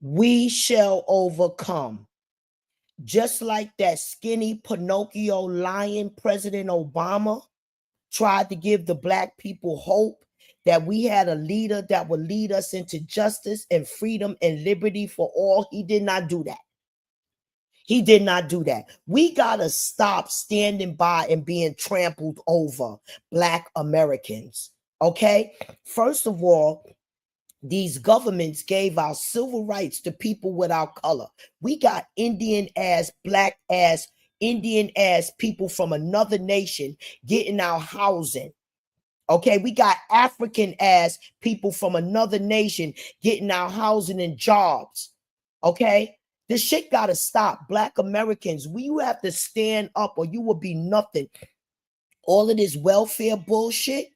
We shall overcome. Just like that skinny Pinocchio lion, President Obama tried to give the black people hope that we had a leader that would lead us into justice and freedom and liberty for all. He did not do that. He did not do that. We got to stop standing by and being trampled over, black Americans. Okay? First of all, these governments gave our civil rights to people without color. We got Indian ass, black ass, Indian ass people from another nation getting our housing. Okay, we got African ass people from another nation getting our housing and jobs. Okay, this shit gotta stop. Black Americans, you have to stand up or you will be nothing. All of this welfare bullshit,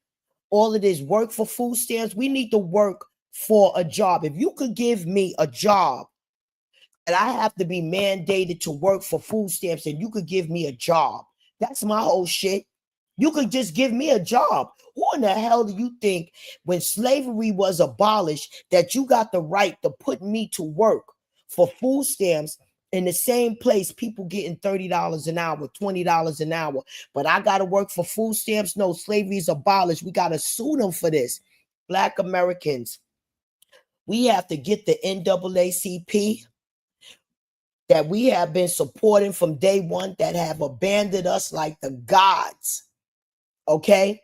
all of this work for food stamps, we need to work for a job. If you could give me a job and I have to be mandated to work for food stamps and you could give me a job, that's my whole shit. You could just give me a job. Who in the hell do you think when slavery was abolished that you got the right to put me to work for food stamps in the same place people getting $30 an hour, $20 an hour, but I got to work for food stamps? No, slavery is abolished. We got to sue them for this. Black Americans, we have to get the NAACP that we have been supporting from day one that have abandoned us like the gods. Okay?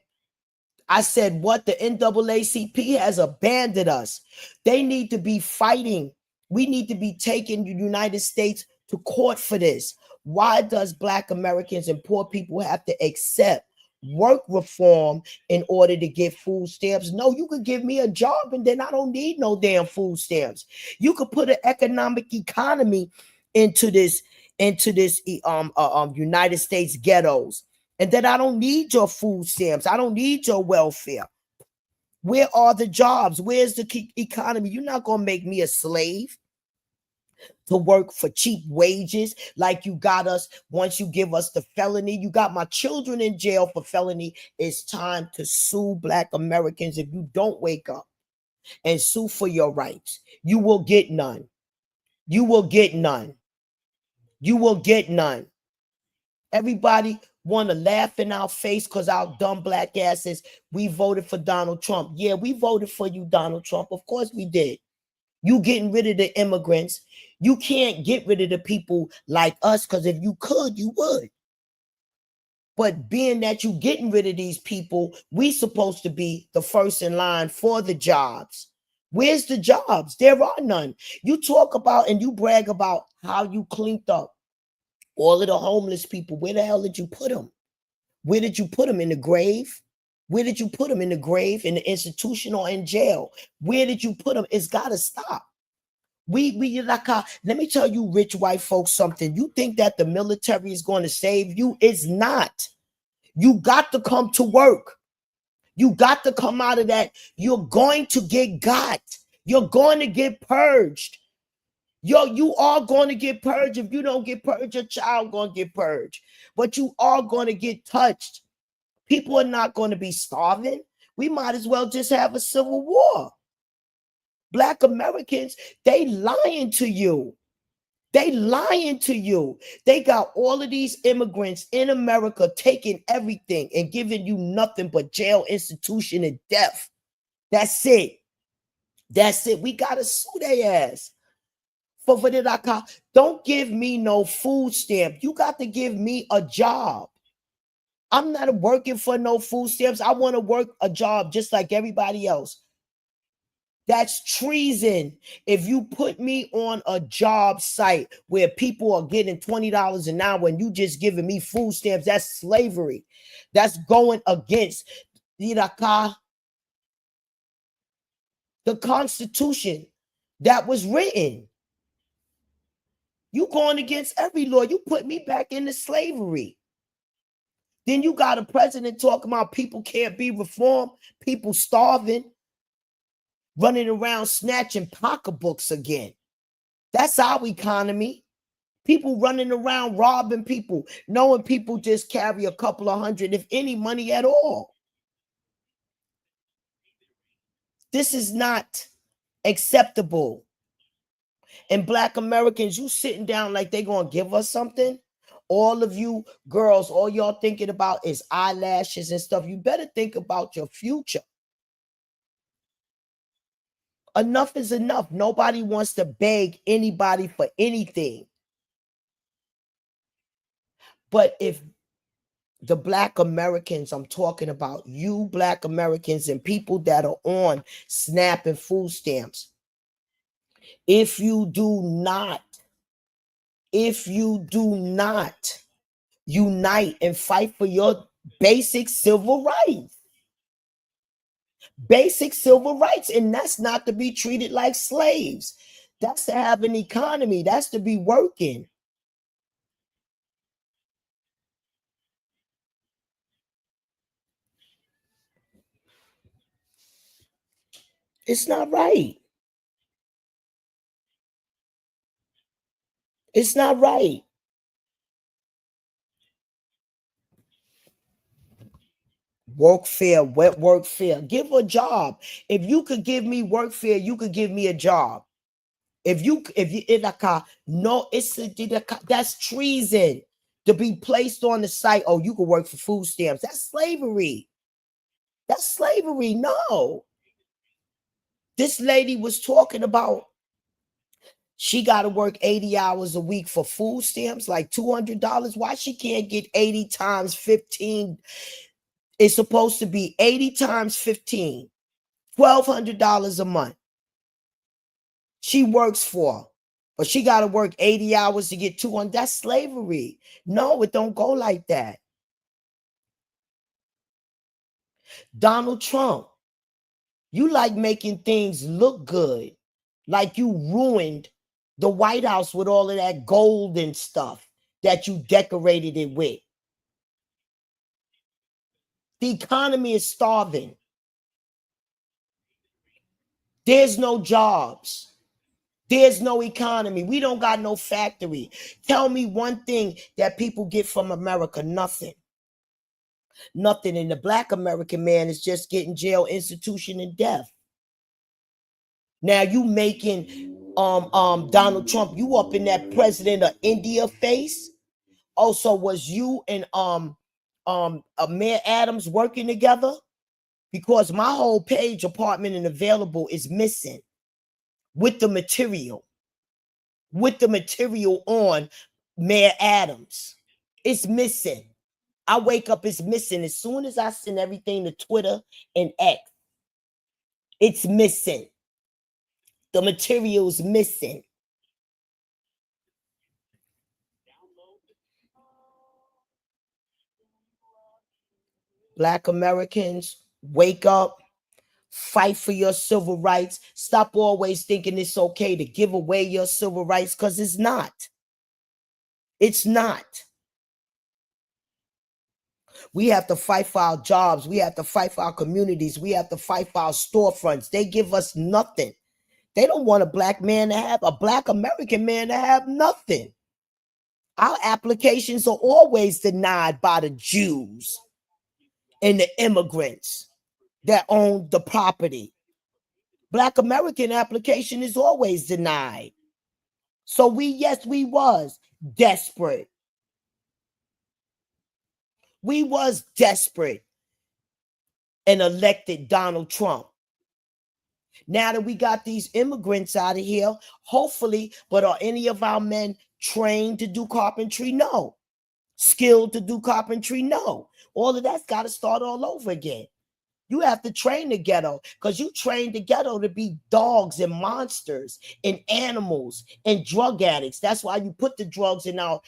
I said what? The NAACP has abandoned us. They need to be fighting. We need to be taking the United States to court for this. Why does black Americans and poor people have to accept work reform in order to get food stamps? No, you could give me a job and then I don't need no damn food stamps. You could put an economic economy into this United States ghettos. And then I don't need your food stamps. I don't need your welfare. Where are the jobs? Where's the economy? You're not going to make me a slave to work for cheap wages like you got us. Once you give us the felony, you got my children in jail for felony. It's time to sue black Americans. If you don't wake up and sue for your rights, you will get none. You will get none. You will get none. Everybody want to laugh in our face because our dumb black asses, we voted for Donald Trump. Yeah, we voted for you, Donald Trump. Of course we did. You getting rid of the immigrants. You can't get rid of the people like us, because if you could, you would. But being that you getting rid of these people, we supposed to be the first in line for the jobs. Where's the jobs? There are none. You talk about and you brag about how you cleaned up all of the homeless people. Where the hell did you put them? Where did you put them? In the grave? Where did you put them? In the grave, in the institution, or in jail? Where did you put them? It's got to stop. We like, let me tell you rich white folks something. You think that the military is going to save you? It's not. You got to come to work. You got to come out of that. You're going to get got. You're going to get purged. You are going to get purged. If you don't get purged, your child going to get purged. But you are going to get touched. People are not going to be starving. We might as well just have a civil war. Black Americans, they lying to you. They lying to you. They got all of these immigrants in America taking everything and giving you nothing but jail, institution, and death. That's it. That's it. We got to sue their ass. For that, don't give me no food stamp. You got to give me a job. I'm not working for no food stamps. I want to work a job just like everybody else. That's treason. If you put me on a job site where people are getting $20 an hour and you just giving me food stamps, that's slavery. That's going against the Constitution that was written. You going against every law. You put me back into slavery. Then you got a president talking about people can't be reformed, people starving, running around snatching pocketbooks again. That's our economy. People running around robbing people, knowing people just carry a couple of hundred, if any, money at all. This is not acceptable. And Black Americans, you sitting down like they gonna give us something. All of you girls, all y'all thinking about is eyelashes and stuff. You better think about your future. Enough is enough. Nobody wants to beg anybody for anything. But if the Black Americans, I'm talking about you Black Americans and people that are on SNAP and food stamps, if you do not unite and fight for your basic civil rights, and that's not to be treated like slaves. That's to have an economy. That's to be working. It's not right. It's not right. Work fair, wet work fair. Give a job. If you could give me work fair, you could give me a job. If you in a car, no, that's treason to be placed on the site. Oh, you could work for food stamps. That's slavery. That's slavery. No. This lady was talking about she got to work 80 hours a week for food stamps, like $200. Why she can't get 80 times 15? It's supposed to be 80 times 15, $1,200 a month. She works for, but she got to work 80 hours to get 200. That's slavery. No, it don't go like that. Donald Trump, you like making things look good, like you ruined the White House with all of that gold and stuff that you decorated it with. The economy is starving. There's no jobs. There's no economy. We don't got no factory. Tell me one thing that people get from America. Nothing. Nothing. And the Black American man is just getting jail, institution, and death. Now you making Donald Trump, you up in that president of India face. Also, was you and Mayor Adams working together? Because my whole page, apartment and available, is missing with the material. On Mayor Adams. It's missing. I wake up, it's missing. As soon as I send everything to Twitter and X, it's missing. The material's missing. Black Americans, wake up, fight for your civil rights. Stop always thinking it's okay to give away your civil rights, because it's not. It's not. We have to fight for our jobs. We have to fight for our communities. We have to fight for our storefronts. They give us nothing. They don't want a black American man to have nothing. Our applications are always denied by the Jews and the immigrants that own the property. Black American application is always denied. So we was desperate. We was desperate and elected Donald Trump. Now that we got these immigrants out of here, hopefully, but are any of our men trained to do carpentry? No. Skilled to do carpentry? No. All of that's got to start all over again. You have to train the ghetto, because you train the ghetto to be dogs and monsters and animals and drug addicts. That's why you put the drugs in our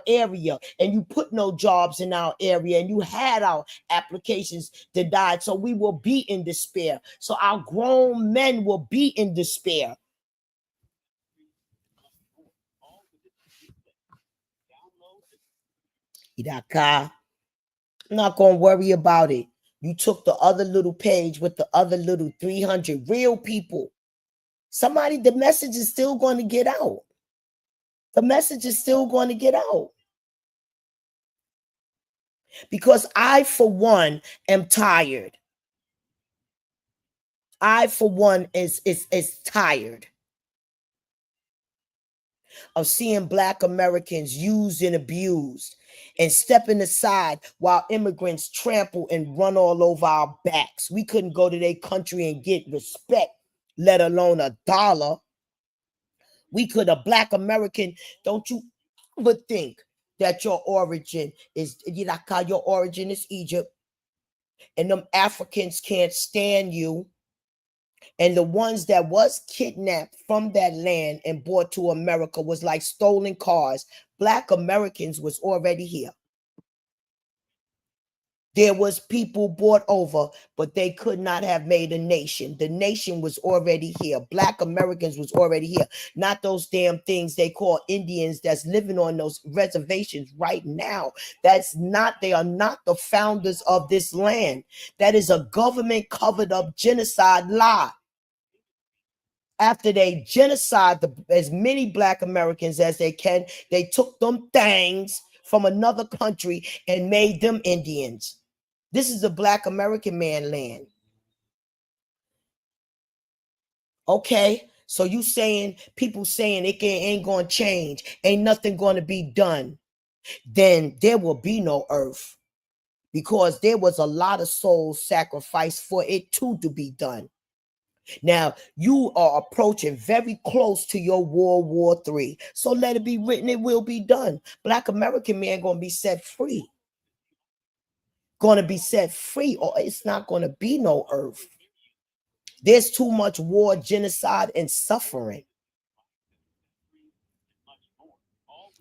area, and you put no jobs in our area, and you had our applications denied. So we will be in despair. So our grown men will be in despair. I'm not going to worry about it. You took the other little page with the other little 300 real people. The message is still going to get out. The message is still going to get out. Because I, for one, am tired. I, for one, is tired. of seeing Black Americans used and abused and stepping aside while immigrants trample and run all over our backs. We couldn't go to their country and get respect, let alone a dollar. We could, a Black American, don't you ever think that your origin is, your origin is Egypt, and them Africans can't stand you. And the ones that was kidnapped from that land and brought to America was like stolen cars. Black Americans was already here. There was people brought over, but they could not have made a nation. The nation was already here. Black Americans was already here. Not those damn things they call Indians that's living on those reservations right now. That's not, they are not the founders of this land. That is a government covered up genocide lie. After they genocide as many Black Americans as they can, they took them things from another country and made them Indians. This is a Black American man land. Okay, so you saying, people saying it ain't going to change, ain't nothing going to be done, then there will be no earth, because there was a lot of souls sacrificed for it to be done. Now, you are approaching very close to your World War III. So let it be written, it will be done. Black American man going to be set free. Going to be set free, or it's not going to be no earth. There's too much war, genocide, and suffering.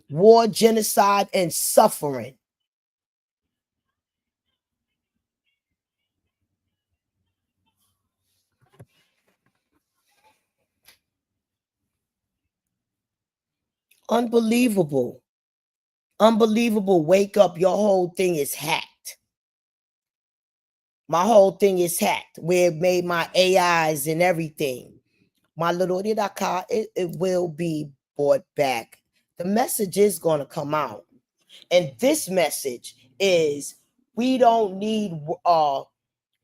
War, genocide, and suffering. Unbelievable. Unbelievable. Wake up. Your whole thing is hacked. My whole thing is hacked. Where it made my AIs and everything. My little it will be brought back. The message is going to come out. And this message is, we don't need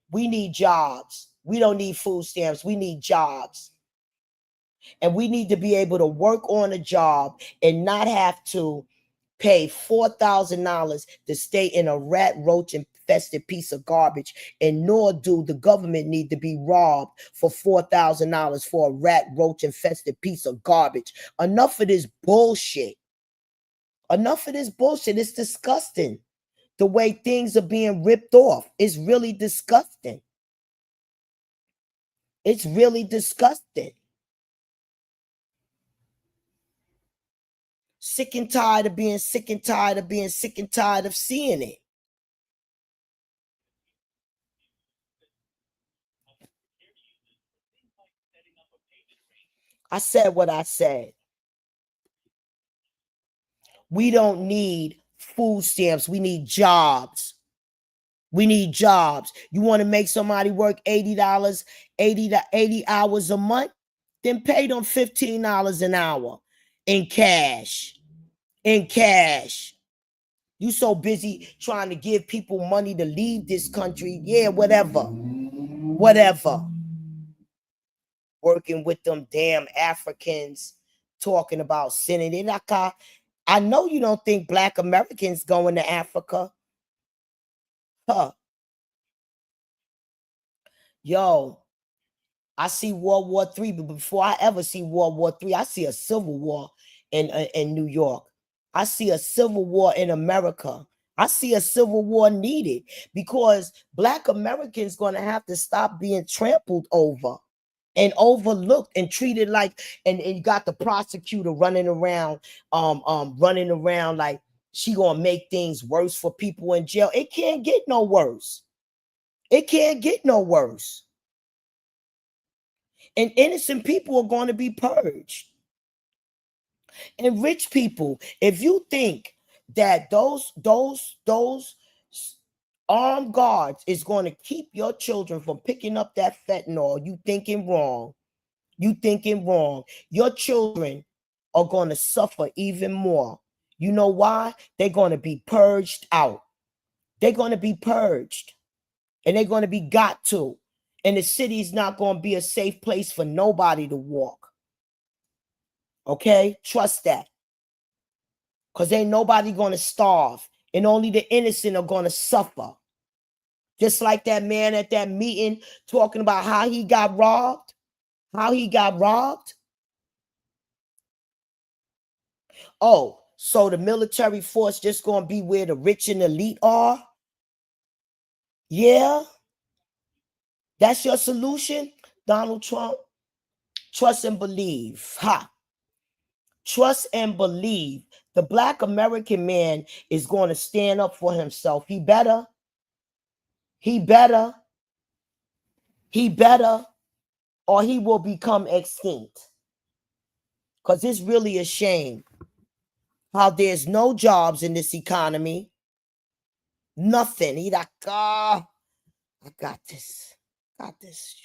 we need jobs. We don't need food stamps. We need jobs. And we need to be able to work on a job and not have to pay $4,000 to stay in a rat roach infested piece of garbage, and nor do the government need to be robbed for $4,000 for a rat roach infested piece of garbage. Enough of this bullshit. Enough of this bullshit. It's disgusting. The way things are being ripped off. It's really disgusting. It's really disgusting. Sick and tired of being sick and tired of being sick and tired of seeing it. I said what I said. We don't need food stamps. We need jobs. We need jobs. You want to make somebody work $80, 80 hours a month? Then pay them $15 an hour in cash. In cash. You so busy trying to give people money to leave this country. Yeah, whatever. Whatever. Working with them damn Africans, talking about sending in. I know you don't think Black Americans going to Africa. Huh. Yo, I see World War III, but before I ever see World War III, I see a civil war in New York. I see a civil war in America. I see a civil war needed, because Black Americans going to have to stop being trampled over and overlooked and treated like, and you got the prosecutor running around like she gonna make things worse for people in jail. It can't get no worse. It can't get no worse. And innocent people are going to be purged. And rich people, if you think that those armed guards is going to keep your children from picking up that fentanyl, you thinking wrong. You thinking wrong. Your children are going to suffer even more. You know why? They're going to be purged out. They're going to be purged. And they're going to be got to. And the city's not going to be a safe place for nobody to walk. Okay? Trust that. Because ain't nobody going to starve. And only the innocent are going to suffer. Just like that man at that meeting talking about how he got robbed. How he got robbed. Oh, so the military force just going to be where the rich and elite are? Yeah? That's your solution, Donald Trump? Trust and believe. Ha. Trust and believe. The Black American man is going to stand up for himself. He better. He better. He better. Or he will become extinct. Because it's really a shame how there's no jobs in this economy. Nothing. He like, I got this. Got this.